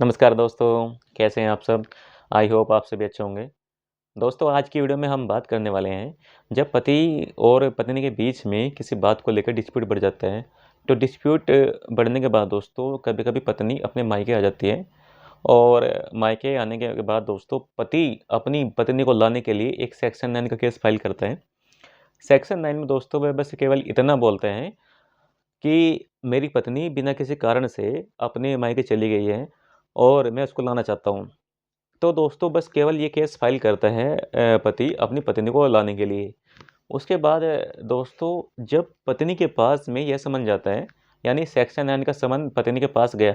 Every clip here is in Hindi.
नमस्कार दोस्तों, कैसे हैं आप सब? आई होप आप सभी अच्छे होंगे। दोस्तों आज की वीडियो में हम बात करने वाले हैं, जब पति और पत्नी के बीच में किसी बात को लेकर डिस्प्यूट बढ़ जाता है, तो डिस्प्यूट बढ़ने के बाद दोस्तों कभी-कभी पत्नी अपने मायके आ जाती है और मायके आने के बाद दोस्तों पति अपनी पत्नी को लाने के लिए एक सेक्शन 9 का केस फाइल करता है। सेक्शन 9 में दोस्तों वह बस केवल इतना बोलते हैं कि मेरी पत्नी बिना किसी कारण से अपने मायके चली गई है और मैं उसको लाना चाहता हूँ। तो दोस्तों बस केवल ये केस फाइल करता है पति अपनी पत्नी को लाने के लिए। उसके बाद दोस्तों जब पत्नी के पास में यह समन जाता है, यानी सेक्शन 9 का समन पत्नी के पास गया,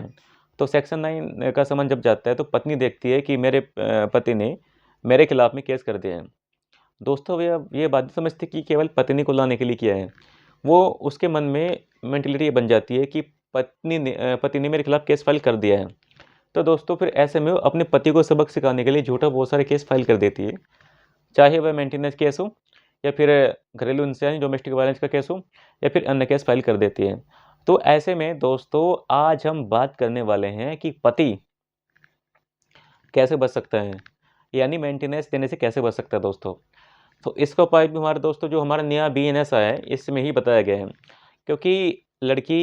तो सेक्शन 9 का समन जब जाता है तो पत्नी देखती है कि मेरे पति ने मेरे खिलाफ में केस कर दिया है। दोस्तों वे अब ये बात नहीं समझते कि केवल पत्नी को लाने के लिए किया है। वो उसके मन में मेंटालिटी ये बन जाती है कि पति ने मेरे खिलाफ केस फाइल कर दिया है। तो दोस्तों फिर ऐसे में वो अपने पति को सबक सिखाने के लिए झूठा बहुत सारे केस फाइल कर देती है। चाहे वह मेंटेनेंस केस हो या फिर घरेलू हिंसा यानी डोमेस्टिक वायलेंस का केस हो या फिर अन्य केस फाइल कर देती है। तो ऐसे में दोस्तों आज हम बात करने वाले हैं कि पति कैसे बच सकता है, यानी मेंटेनेंस देने से कैसे बच सकता है दोस्तों। तो इसका उपाय भी हमारे दोस्तों जो हमारा नया बीएनएस आया है इसमें ही बताया गया है। क्योंकि लड़की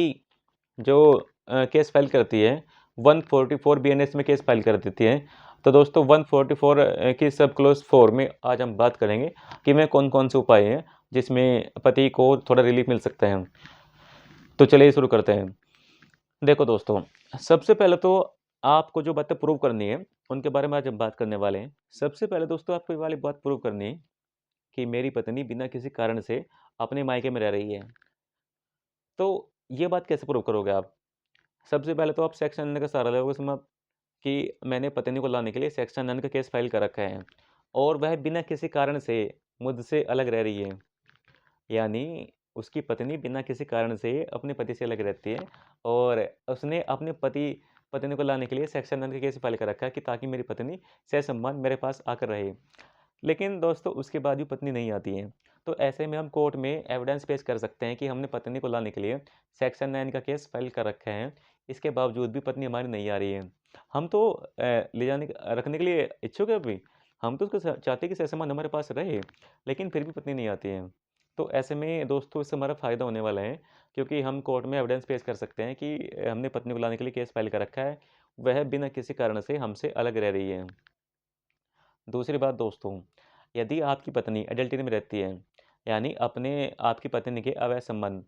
जो केस फाइल करती है 144 बीएनएस में केस फाइल कर देती है। तो दोस्तों 144 की सब क्लोज 4 में आज हम बात करेंगे कि मैं कौन-कौन से उपाय हैं जिसमें पति को थोड़ा रिलीफ मिल सकता है। तो चलिए शुरू करते हैं। देखो दोस्तों, सबसे पहले तो आपको जो बातें प्रूव करनी है, उनके बारे में आज हम बात करने वाले हैं। सबसे पहले दोस्तों आपको ये वाली बात प्रूव करनी है कि मेरी पत्नी बिना किसी कारण से अपने मायके में रह रही है। तो ये बात कैसे प्रूव करोगे आप? सबसे पहले तो आप सेक्शन 9 का सहारा लोगे उसमें आप कि मैंने पत्नी को लाने के लिए सेक्शन 9 का केस फाइल कर रखा है और वह बिना किसी कारण से मुझसे अलग रह रही है। यानी उसकी पत्नी बिना किसी कारण से अपने पति से अलग रहती है और उसने अपने पत्नी को लाने के लिए सेक्शन 9 का केस फाइल कर रखा है कि ताकि मेरी पत्नी ससम्मान मेरे पास आकर रहे। लेकिन दोस्तों उसके बाद भी पत्नी नहीं आती है। तो ऐसे में हम कोर्ट में एविडेंस पेश कर सकते हैं कि हमने पत्नी को लाने के लिए सेक्शन 9 का केस फाइल कर रखा है। इसके बावजूद भी पत्नी हमारी नहीं आ रही है। हम तो ले जाने रखने के लिए इच्छुक हैं अभी। हम तो उसको चाहते हैं कि ससम्मान हमारे पास रहे, लेकिन फिर भी पत्नी नहीं आती है। तो ऐसे में दोस्तों इससे हमारा फ़ायदा होने वाला है, क्योंकि हम कोर्ट में एविडेंस पेश कर सकते हैं कि हमने पत्नी को लाने के लिए केस फाइल कर रखा है। वह बिना किसी कारण से हमसे अलग रह रही है। दूसरी बात दोस्तों, यदि आपकी पत्नी एडल्टरी में रहती है, यानी अपने आपकी पत्नी के अवैध संबंध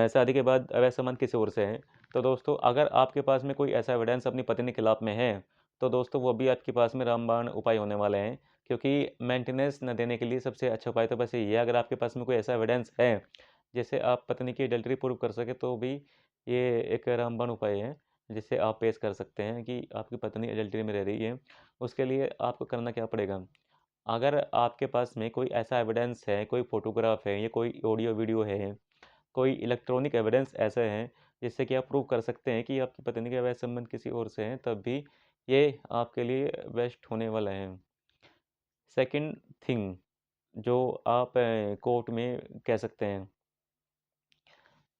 शादी के बाद अवैध संबंध किसी और से हैं, तो दोस्तों अगर आपके पास में कोई ऐसा एविडेंस अपनी पत्नी के खिलाफ में है, तो दोस्तों वो भी आपके पास में रामबाण उपाय होने वाले हैं। क्योंकि मेंटेनेंस न देने के लिए सबसे अच्छा उपाय तो बस यही है, अगर आपके पास में कोई ऐसा एविडेंस है, जिससे आप पत्नी की एडल्टरी प्रूव कर सकें, तो भी ये एक रामबाण उपाय है, जिसे आप पेश कर सकते हैं कि आपकी पत्नी एडल्टरी में रह रही है। उसके लिए आपको करना क्या पड़ेगा? अगर आपके पास में कोई ऐसा एविडेंस है, कोई फ़ोटोग्राफ है या कोई ऑडियो वीडियो है, कोई इलेक्ट्रॉनिक एविडेंस ऐसे हैं, जिससे कि आप प्रूव कर सकते हैं कि आपकी पत्नी के अवैध संबंध किसी और से हैं, तब भी ये आपके लिए बेस्ट होने वाला है। सेकंड थिंग जो आप कोर्ट में कह सकते हैं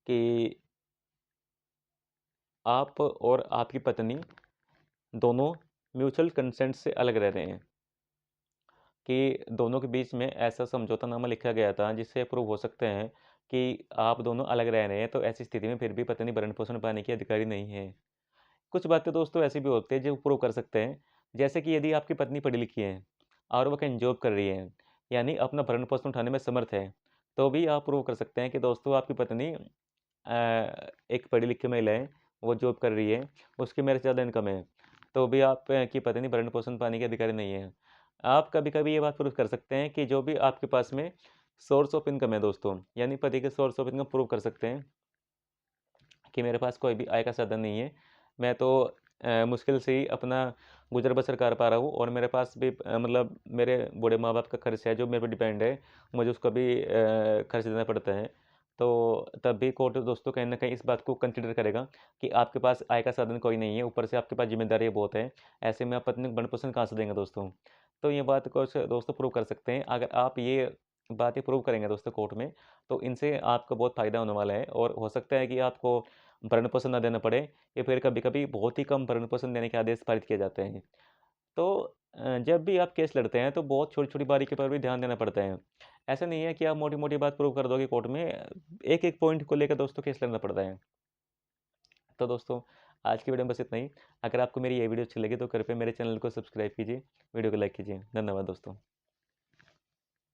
कि आप और आपकी पत्नी दोनों म्यूचुअल कंसेंट से अलग रह रहे हैं। कि दोनों के बीच में ऐसा समझौतानामा लिखा गया था जिससे प्रूव हो सकते हैं कि आप दोनों अलग रह रहे हैं, तो ऐसी स्थिति में फिर भी पत्नी भरण पोषण पाने की अधिकारी नहीं है। कुछ बातें दोस्तों ऐसी भी होती है जो प्रूव कर सकते हैं, जैसे कि यदि आपकी पत्नी पढ़ी लिखी है और वो कहीं जॉब कर रही है, यानी अपना भरण पोषण उठाने में समर्थ है, तो भी आप प्रूव कर सकते हैं कि दोस्तों आपकी पत्नी एक पढ़ी लिखी महिला है, वो जॉब कर रही है, उसकी मेरे से ज़्यादा इनकम है, तो भी आप की पत्नी भरण पोषण पाने की अधिकारी नहीं है। आप कभी-कभी ये बात प्रूव कर सकते हैं कि जो भी आपके पास में सोर्स ऑफ इनकम है दोस्तों, यानी पति के सोर्स ऑफ इनकम प्रूव कर सकते हैं कि मेरे पास कोई भी आय का साधन नहीं है। मैं तो मुश्किल से ही अपना गुज़र बसर कर पा रहा हूँ और मेरे पास भी मतलब मेरे बूढ़े माँ-बाप का खर्च है जो मेरे पे डिपेंड है, मुझे उसका भी खर्च देना पड़ता है। तो तब भी कोर्ट दोस्तों कहीं न कहीं इस बात को कंसिडर करेगा कि आपके पास आय का साधन कोई नहीं है, ऊपर से आपके पास ज़िम्मेदारियाँ बहुत हैं। ऐसे में आप पत्नी को भरण-पोषण कहाँ से देंगे दोस्तों? तो ये बात कुछ दोस्तों प्रूव कर सकते हैं। अगर आप ये बातें प्रूव करेंगे दोस्तों कोर्ट में, तो इनसे आपको बहुत फ़ायदा होने वाला है और हो सकता है कि आपको भरण-पोषण ना देना पड़े या फिर कभी-कभी बहुत ही कम भरण-पोषण देने के आदेश पारित किए जाते हैं। तो जब भी आप केस लड़ते हैं तो बहुत छोटी-छोटी बारीकी पर भी ध्यान देना पड़ता है। ऐसा नहीं है कि आप मोटी-मोटी बात प्रूव कर दोगे कोर्ट में, एक-एक पॉइंट को लेकर दोस्तों केस लड़ना पड़ता है। तो दोस्तों आज की वीडियो में बस इतना ही। अगर आपको मेरी ये वीडियो अच्छी लगी तो कृपया मेरे चैनल को सब्सक्राइब कीजिए, वीडियो को लाइक कीजिए। धन्यवाद दोस्तों।